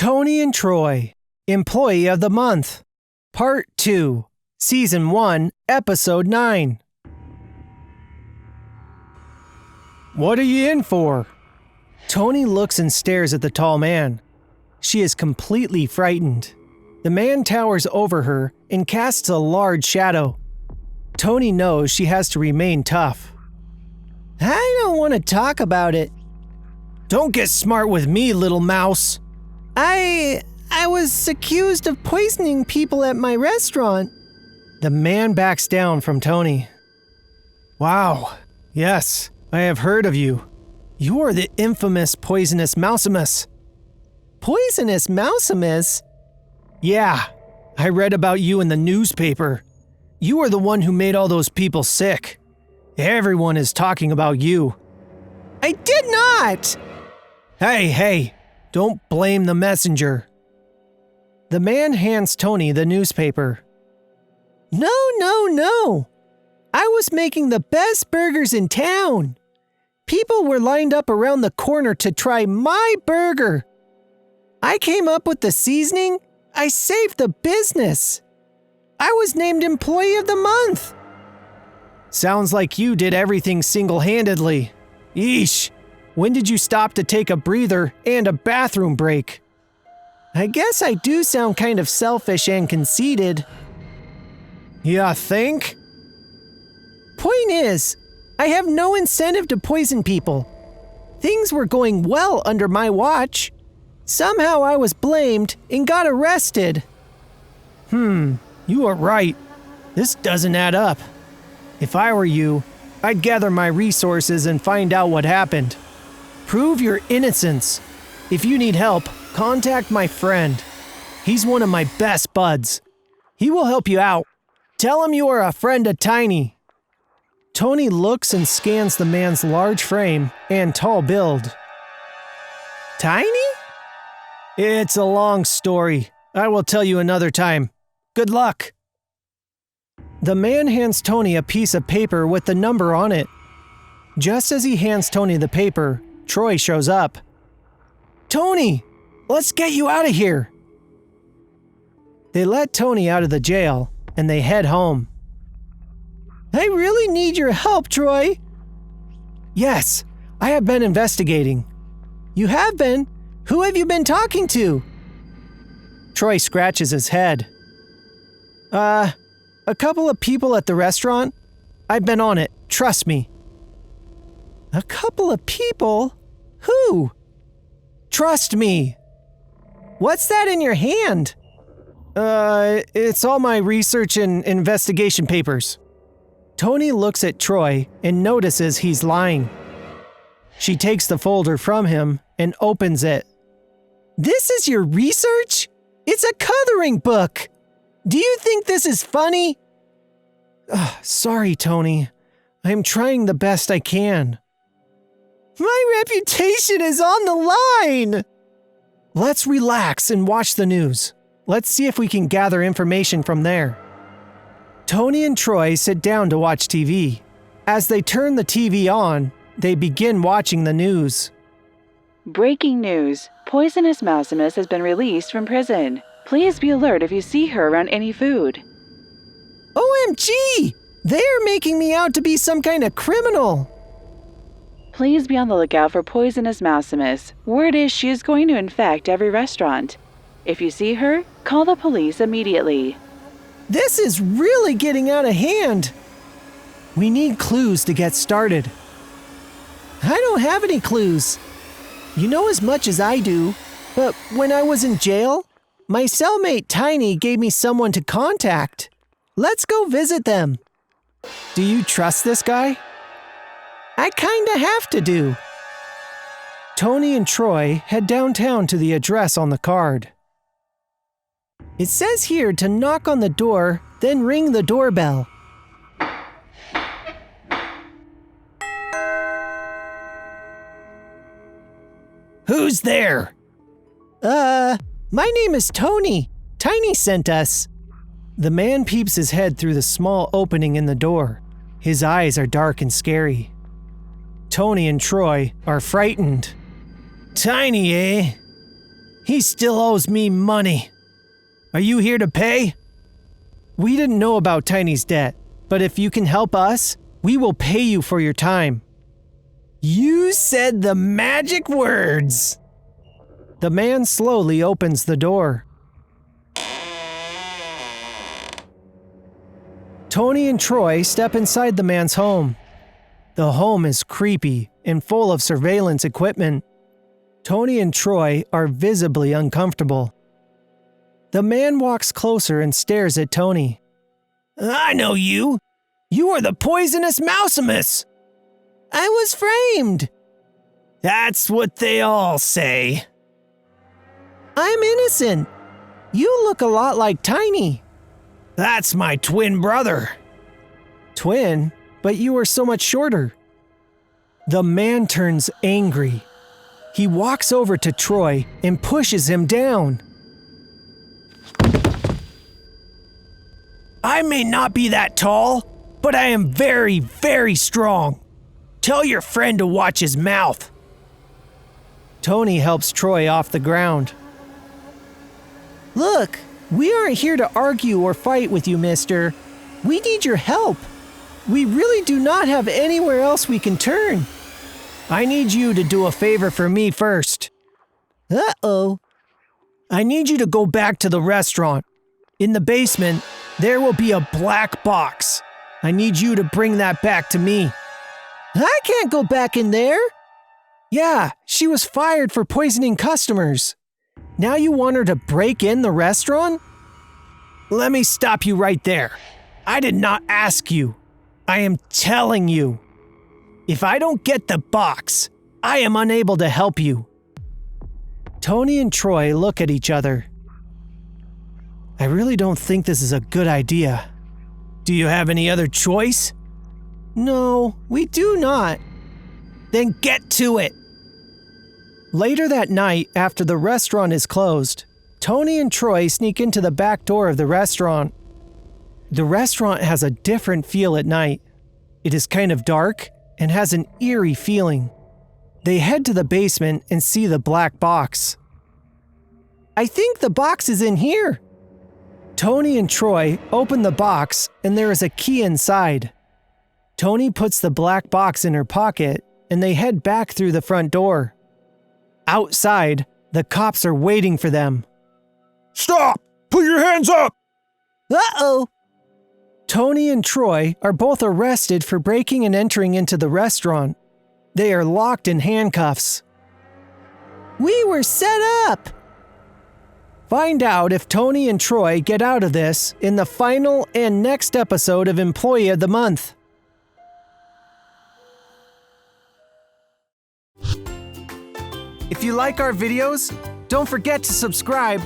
Toni and Troy, Employee of the Month, Part 2, Season 1, Episode 9. What are you in for? Toni looks and stares at the tall man. She is completely frightened. The man towers over her and casts a large shadow. Toni knows she has to remain tough. I don't want to talk about it. Don't get smart with me, little mouse. I was accused of poisoning people at my restaurant. The man backs down from Toni. Wow, yes, I have heard of you. You are the infamous Poisonous Mousimus. Poisonous Mousimus? Yeah, I read about you in the newspaper. You are the one who made all those people sick. Everyone is talking about you. I did not! Hey, don't blame the messenger. The man hands Toni the newspaper. No. I was making the best burgers in town. People were lined up around the corner to try my burger. I came up with the seasoning. I saved the business. I was named Employee of the Month. Sounds like you did everything single-handedly. Yeesh. When did you stop to take a breather and a bathroom break? I guess I do sound kind of selfish and conceited. You think? Point is, I have no incentive to poison people. Things were going well under my watch. Somehow I was blamed and got arrested. You are right. This doesn't add up. If I were you, I'd gather my resources and find out what happened. Prove your innocence. If you need help, contact my friend. He's one of my best buds. He will help you out. Tell him you are a friend of Tiny. Toni looks and scans the man's large frame and tall build. Tiny? It's a long story. I will tell you another time. Good luck. The man hands Toni a piece of paper with the number on it. Just as he hands Toni the paper, Troy shows up. Toni, let's get you out of here. They let Toni out of the jail and they head home. I really need your help, Troy. Yes, I have been investigating. You have been? Who have you been talking to? Troy scratches his head. A couple of people at the restaurant. I've been on it, trust me. A couple of people? Who? Trust me. What's that in your hand? It's all my research and investigation papers. Toni looks at Troy and notices he's lying. She takes the folder from him and opens it. This is your research? It's a coloring book. Do you think this is funny? Sorry, Toni. I'm trying the best I can. My reputation is on the line! Let's relax and watch the news. Let's see if we can gather information from there. Toni and Troy sit down to watch TV. As they turn the TV on, they begin watching the news. Breaking news. Poisonous Mousimus has been released from prison. Please be alert if you see her around any food. OMG! They're making me out to be some kind of criminal. Please be on the lookout for Poisonous Mousimus. Word is she is going to infect every restaurant. If you see her, call the police immediately. This is really getting out of hand. We need clues to get started. I don't have any clues. You know as much as I do, but when I was in jail, my cellmate Tiny gave me someone to contact. Let's go visit them. Do you trust this guy? I kinda have to do. Toni and Troy head downtown to the address on the card. It says here to knock on the door, then ring the doorbell. Who's there? My name is Toni. Tiny sent us. The man peeps his head through the small opening in the door. His eyes are dark and scary. Toni and Troy are frightened. Tiny, eh? He still owes me money. Are you here to pay? We didn't know about Tiny's debt, but if you can help us, we will pay you for your time. You said the magic words. The man slowly opens the door. Toni and Troy step inside the man's home. The home is creepy and full of surveillance equipment. Toni and Troy are visibly uncomfortable. The man walks closer and stares at Toni. I know you. You are the poisonous Mousimus. I was framed. That's what they all say. I'm innocent. You look a lot like Tiny. That's my twin brother. Twin? But you are so much shorter. The man turns angry. He walks over to Troy and pushes him down. I may not be that tall, but I am very, very strong. Tell your friend to watch his mouth. Toni helps Troy off the ground. Look, we aren't here to argue or fight with you, mister. We need your help. We really do not have anywhere else we can turn. I need you to do a favor for me first. Uh-oh. I need you to go back to the restaurant. In the basement, there will be a black box. I need you to bring that back to me. I can't go back in there. Yeah, she was fired for poisoning customers. Now you want her to break in the restaurant? Let me stop you right there. I did not ask you. I am telling you. If I don't get the box, I am unable to help you. Toni and Troy look at each other. I really don't think this is a good idea. Do you have any other choice? No, we do not. Then get to it. Later that night, after the restaurant is closed, Toni and Troy sneak into the back door of the restaurant. The restaurant has a different feel at night. It is kind of dark and has an eerie feeling. They head to the basement and see the black box. I think the box is in here. Toni and Troy open the box and there is a key inside. Toni puts the black box in her pocket and they head back through the front door. Outside, the cops are waiting for them. Stop! Put your hands up! Uh-oh! Toni and Troy are both arrested for breaking and entering into the restaurant. They are locked in handcuffs. We were set up! Find out if Toni and Troy get out of this in the final and next episode of Employee of the Month. If you like our videos, don't forget to subscribe